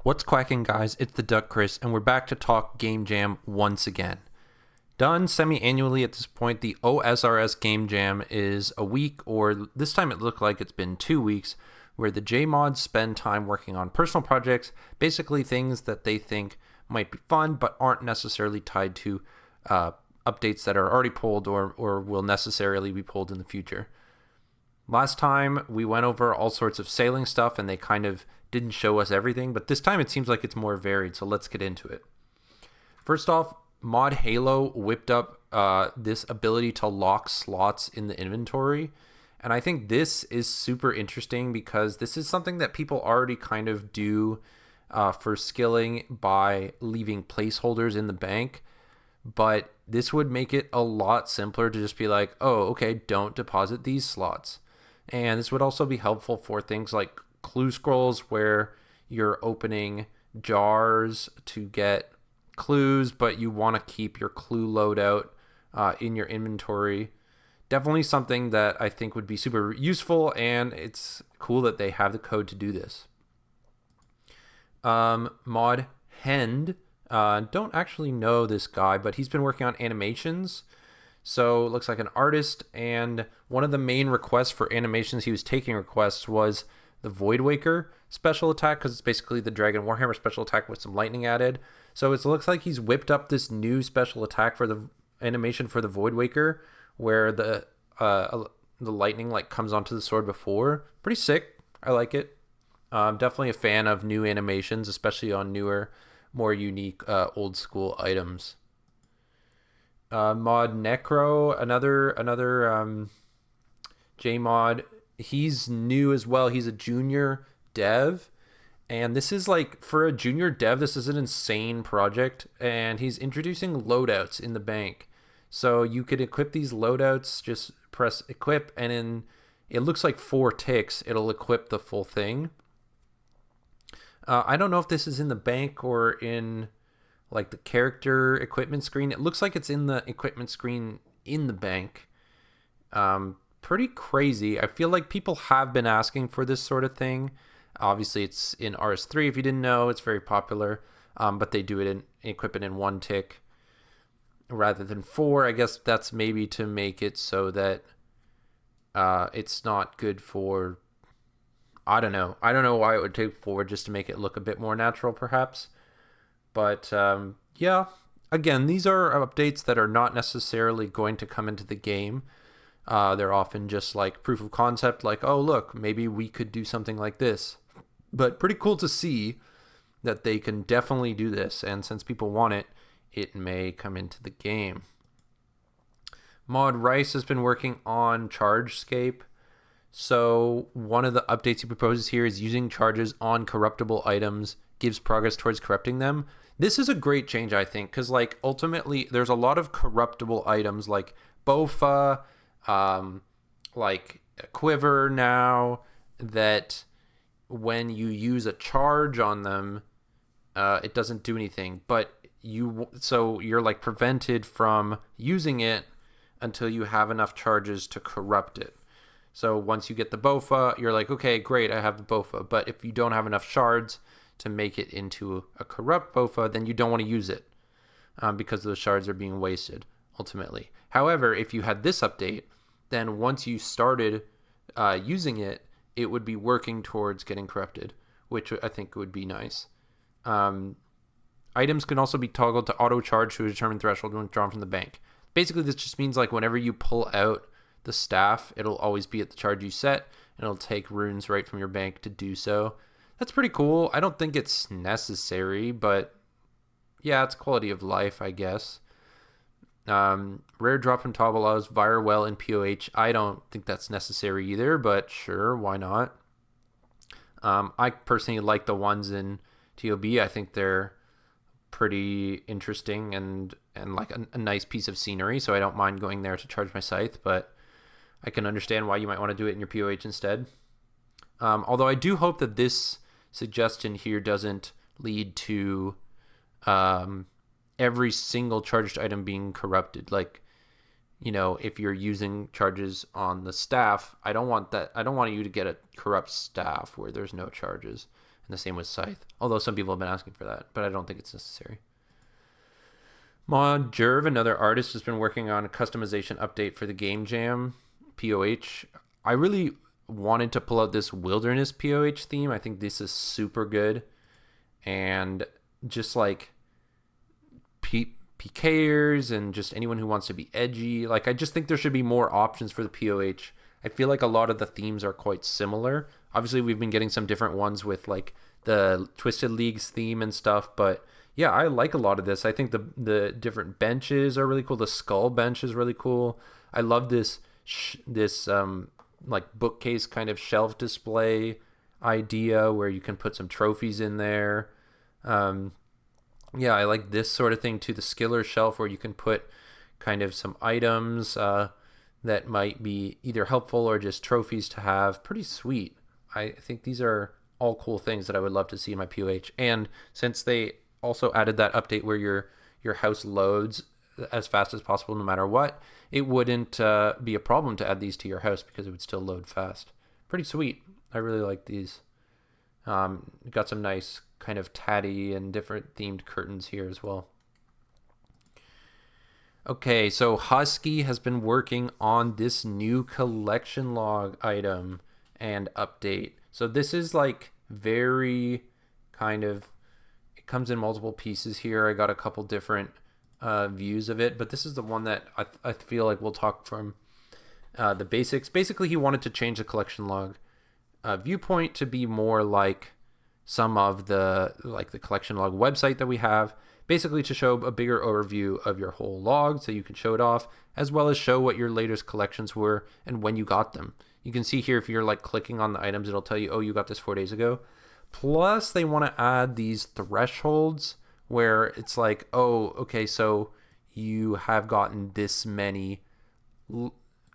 What's quacking, guys? It's the Duck Chris, and we're back to talk Game Jam once again. Done semi-annually at this point, the OSRS Game Jam is a week, or this time it looked like it's been 2 weeks, where the J-Mods spend time working on personal projects, basically things that they think might be fun, but aren't necessarily tied to updates that are already pulled or will necessarily be pulled in the future. Last time we went over all sorts of sailing stuff and they kind of didn't show us everything, but this time it seems like it's more varied, so let's get into it. First off, Mod Halo whipped up this ability to lock slots in the inventory, and I think this is super interesting because this is something that people already kind of do for skilling by leaving placeholders in the bank, but this would make it a lot simpler to just be like, oh, okay, don't deposit these slots. And this would also be helpful for things like clue scrolls where you're opening jars to get clues, but you want to keep your clue loadout in your inventory. Definitely something that I think would be super useful, and it's cool that they have the code to do this. Mod Hend, don't actually know this guy, but he's been working on animations. So it looks like an artist, and one of the main requests for animations he was taking requests was the Void Waker special attack, because it's basically the Dragon Warhammer special attack with some lightning added. So it looks like he's whipped up this new special attack for the animation for the Void Waker, where the lightning like comes onto the sword before. Pretty sick. I like it. I'm definitely a fan of new animations, especially on newer, more unique old school items. Mod Necro, another J mod. He's new as well. He's a junior dev, and this is like, for a junior dev, this is an insane project. And he's introducing loadouts in the bank, so you could equip these loadouts. Just press equip, and in it looks like 4 ticks, it'll equip the full thing. I don't know if this is in the bank or in like the character equipment screen. It looks like it's in the equipment screen in the bank. Pretty crazy. I feel like people have been asking for this sort of thing. Obviously, it's in RS3. If you didn't know, it's very popular. But they do it in equip it in 1 tick rather than 4. I guess that's maybe to make it so that it's not good for. I don't know. I don't know why it would take 4, just to make it look a bit more natural, perhaps. But yeah, again, these are updates that are not necessarily going to come into the game. They're often just like proof of concept, like, oh, look, maybe we could do something like this. But pretty cool to see that they can definitely do this. And since people want it, it may come into the game. Mod Rice has been working on Chargescape. So one of the updates he proposes here is using charges on corruptible items gives progress towards corrupting them. This is a great change, I think, because like ultimately there's a lot of corruptible items like Bofa, like a Quiver now, that when you use a charge on them, it doesn't do anything. But you're like prevented from using it until you have enough charges to corrupt it. So once you get the Bofa, you're like, okay, great, I have the Bofa. But if you don't have enough shards to make it into a corrupt Bofa, then you don't want to use it because those shards are being wasted, ultimately. However, if you had this update, then once you started using it, it would be working towards getting corrupted, which I think would be nice. Items can also be toggled to auto-charge to a determined threshold when drawn from the bank. Basically, this just means like whenever you pull out the staff, it'll always be at the charge you set, and it'll take runes right from your bank to do so. That's pretty cool. I don't think it's necessary, but yeah, it's quality of life, I guess. Rare drop from Tabalas, Vire well in POH. I don't think that's necessary either, but sure, why not? I personally like the ones in TOB. I think they're pretty interesting and like a nice piece of scenery, so I don't mind going there to charge my scythe, but I can understand why you might want to do it in your POH instead. Although I do hope that this suggestion here doesn't lead to every single charged item being corrupted. Like, you know, if you're using charges on the staff, I don't want that. I don't want you to get a corrupt staff where there's no charges. And the same with Scythe. Although some people have been asking for that, but I don't think it's necessary. Mod Jerv, another artist, has been working on a customization update for the Game Jam POH. I really wanted to pull out this Wilderness POH theme. I think this is super good. And just like PKers and just anyone who wants to be edgy, like I just think there should be more options for the POH. I feel like a lot of the themes are quite similar. Obviously, we've been getting some different ones with like the Twisted Leagues theme and stuff, but yeah, I like a lot of this. I think the different benches are really cool. The skull bench is really cool. I love this like bookcase kind of shelf display idea where you can put some trophies in there. Yeah, I like this sort of thing too. The Skiller shelf where you can put kind of some items that might be either helpful or just trophies to have. Pretty sweet. I think these are all cool things that I would love to see in my POH. And since they also added that update where your house loads as fast as possible no matter what, it wouldn't be a problem to add these to your house because it would still load fast. Pretty sweet. I really like these. Got some nice kind of tatty and different themed curtains here as well. Okay, so Husky has been working on this new collection log item and update. So this is like very kind of, it comes in multiple pieces here. I got a couple different views of it, but this is the one that I feel like we'll talk from the basics. Basically, he wanted to change the collection log viewpoint to be more like some of the collection log website that we have, basically to show a bigger overview of your whole log so you can show it off, as well as show what your latest collections were and when you got them. You can see here if you're like clicking on the items, it'll tell you, oh, you got this 4 days ago. Plus they want to add these thresholds where it's like, oh, okay, so you have gotten this many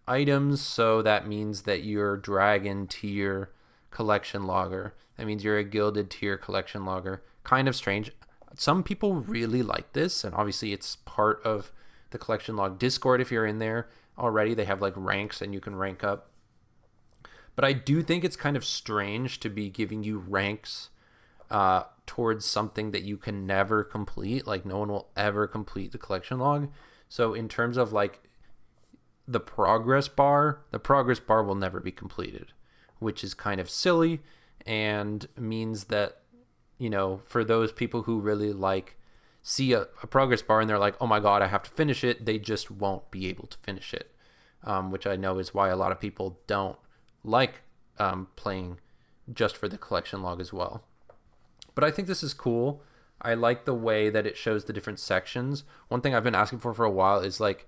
items, so that means that you're dragon tier collection logger. That means you're a gilded tier collection logger. Kind of strange. Some people really like this, and obviously it's part of the collection log Discord. If you're in there already, they have like ranks and you can rank up. But I do think it's kind of strange to be giving you ranks towards something that you can never complete. Like no one will ever complete the collection log. So in terms of like the progress bar will never be completed, which is kind of silly and means that, you know, for those people who really like see a progress bar and they're like, oh my God, I have to finish it, they just won't be able to finish it, which I know is why a lot of people don't like playing just for the collection log as well. But I think this is cool. I like the way that it shows the different sections. One thing I've been asking for a while is like,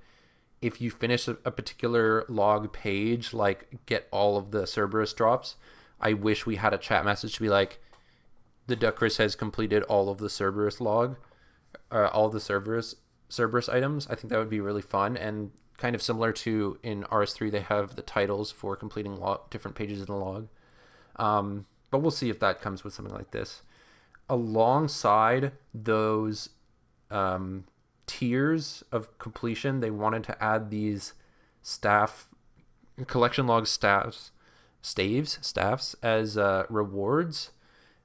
if you finish a particular log page, like get all of the Cerberus drops, I wish we had a chat message to be like, the Duckris has completed all of the Cerberus log, all the Cerberus items. I think that would be really fun, and kind of similar to in RS3, they have the titles for completing different pages in the log. But we'll see if that comes with something like this. Alongside those tiers of completion, they wanted to add these collection log staffs as rewards.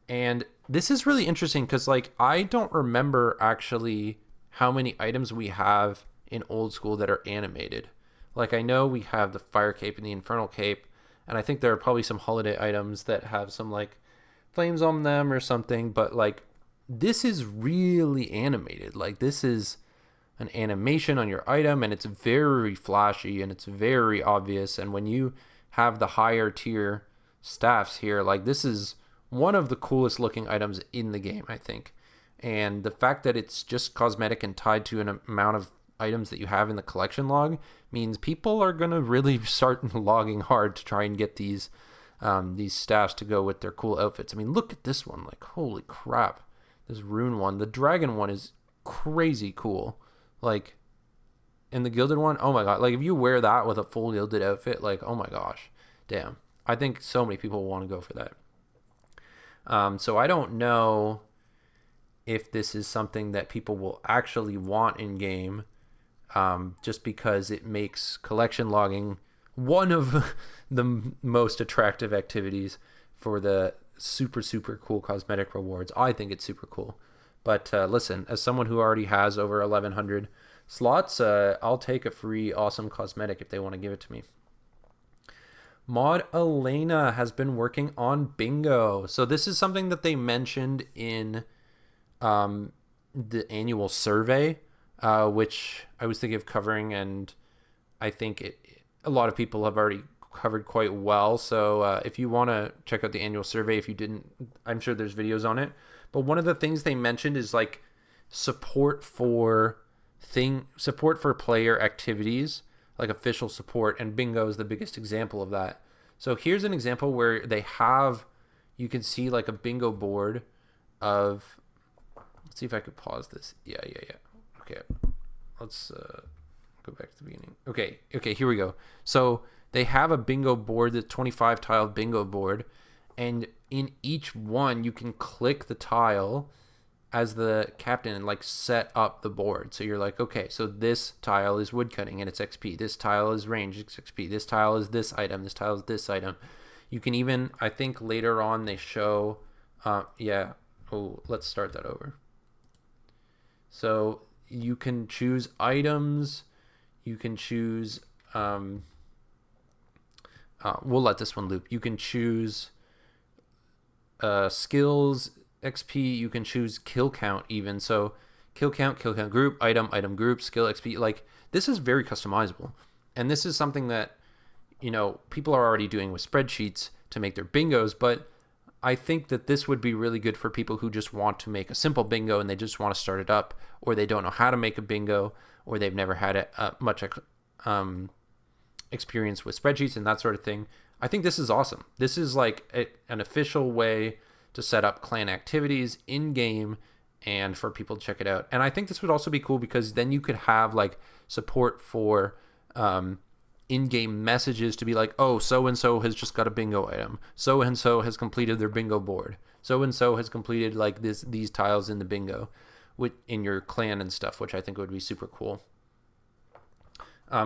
And this is really interesting because like I don't remember actually how many items we have in old school that are animated. Like I know we have the fire cape and the infernal cape, and I think there are probably some holiday items that have some like flames on them or something, but like this is really animated. Like this is an animation on your item, and it's very flashy and it's very obvious. And when you have the higher tier staffs here, like this is one of the coolest looking items in the game, I think. And the fact that it's just cosmetic and tied to an amount of items that you have in the collection log means people are going to really start logging hard to try and get these staffs to go with their cool outfits. I mean, look at this one. Like, holy crap. This rune one. The dragon one is crazy cool. Like, and the gilded one, oh my god. Like, if you wear that with a full gilded outfit, like, oh my gosh. Damn. I think so many people want to go for that. So I don't know if this is something that people will actually want in game, just because it makes collection logging one of the most attractive activities for the super, super cool cosmetic rewards. I think it's super cool. But listen, as someone who already has over 1,100 slots, I'll take a free awesome cosmetic if they want to give it to me. Mod Elena has been working on bingo. So this is something that they mentioned in the annual survey, which I was thinking of covering, and I think a lot of people have already covered quite well. So if you want to check out the annual survey, if you didn't, I'm sure there's videos on it. But one of the things they mentioned is like support for player activities, like official support, and bingo is the biggest example of that. So here's an example where you can see like a bingo board of, let's see if I could pause this. Yeah. Okay, let's go back to the beginning. Okay, here we go. So they have a bingo board, the 25 tile bingo board, and in each one you can click the tile as the captain and like set up the board. So you're like, okay, so this tile is woodcutting and it's XP. This tile is range, it's XP. This tile is this item. This tile is this item. You can even, I think later on they show, let's start that over. So you can choose items. You can choose, we'll let this one loop. You can choose skills, XP. You can choose kill count even. So kill count group, item group, skill, XP. Like, this is very customizable. And this is something that, people are already doing with spreadsheets to make their bingos, but I think that this would be really good for people who just want to make a simple bingo and they just want to start it up, or they don't know how to make a bingo, or they've never had much experience with spreadsheets and that sort of thing. I think this is awesome. This is like an official way to set up clan activities in game and for people to check it out. And I think this would also be cool because then you could have like support for in-game messages to be like, oh, so-and-so has just got a bingo item. So-and-so has completed their bingo board. So-and-so has completed like these tiles in the bingo in your clan and stuff, which I think would be super cool.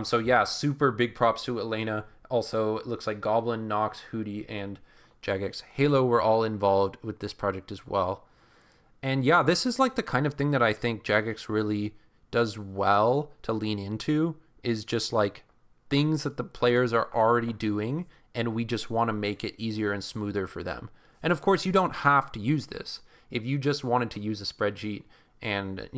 So yeah, super big props to Elena. Also, it looks like Goblin, Nox, Hootie, and Jagex Halo were all involved with this project as well. And yeah, this is like the kind of thing that I think Jagex really does well to lean into, is just like things that the players are already doing, and we just want to make it easier and smoother for them. And of course, you don't have to use this. If you just wanted to use a spreadsheet and,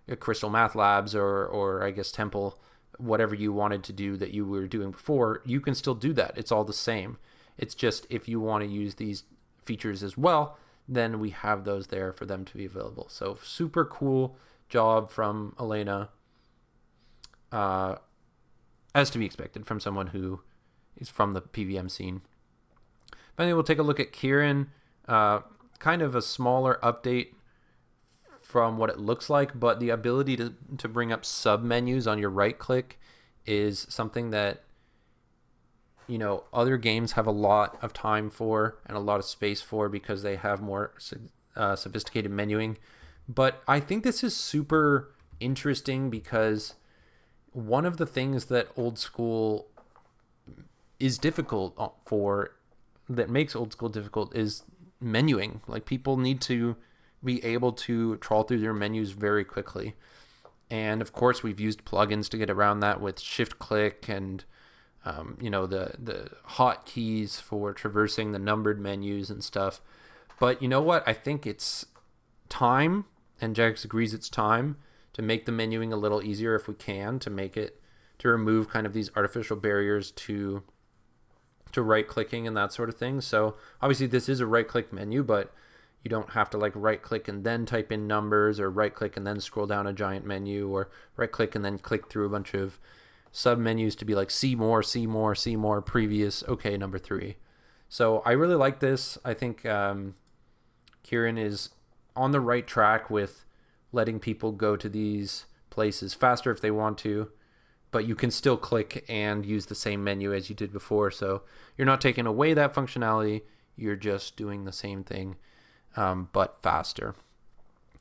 a Crystal Math Labs or I guess Temple, whatever you wanted to do that you were doing before, you can still do that. It's all the same. It's just if you want to use these features as well, then we have those there for them to be available. So super cool job from Elena, as to be expected from someone who is from the PVM scene. Finally, we'll take a look at Kieran. Kind of a smaller update from what it looks like, but the ability to bring up submenus on your right click is something that other games have a lot of time for and a lot of space for because they have more sophisticated menuing. But I think this is super interesting because one of the things that old school is difficult for, that makes old school difficult, is menuing. Like, people need to be able to trawl through their menus very quickly. And of course, we've used plugins to get around that with shift click and the hotkeys for traversing the numbered menus and stuff. But you know what? I think it's time, and Jax agrees it's time, to make the menuing a little easier if we can, to remove kind of these artificial barriers to right clicking and that sort of thing. So obviously this is a right click menu, but you don't have to like right click and then type in numbers, or right click and then scroll down a giant menu, or right click and then click through a bunch of sub menus to be like see more, previous, okay, number 3. So I really like this. I think Kieran is on the right track with letting people go to these places faster if they want to, but you can still click and use the same menu as you did before. So you're not taking away that functionality, you're just doing the same thing, but faster.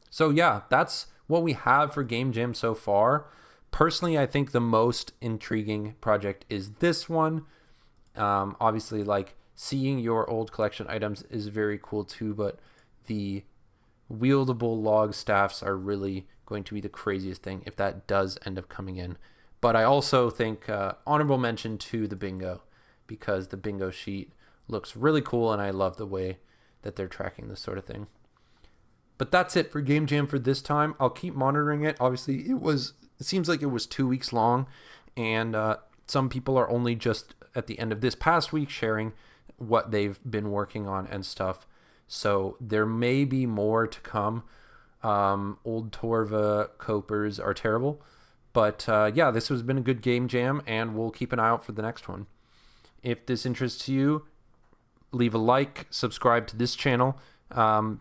So yeah, that's what we have for Game Jam so far. Personally, I think the most intriguing project is this one. Obviously, like seeing your old collection items is very cool too, but the wieldable log staffs are really going to be the craziest thing if that does end up coming in. But I also think honorable mention to the bingo, because the bingo sheet looks really cool and I love the way that they're tracking this sort of thing. But that's it for Game Jam for this time. I'll keep monitoring it. Obviously, it seems like it was 2 weeks long, and some people are only just at the end of this past week sharing what they've been working on and stuff. So there may be more to come. Old Torva Copers are terrible. But yeah, this has been a good Game Jam, and we'll keep an eye out for the next one. If this interests you, leave a like, subscribe to this channel. I'm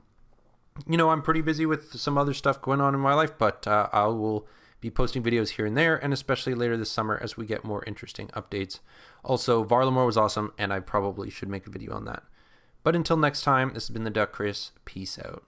pretty busy with some other stuff going on in my life, but I will be posting videos here and there, and especially later this summer as we get more interesting updates. Also, Varlamore was awesome, and I probably should make a video on that. But until next time, this has been the Duck Chris. Peace out.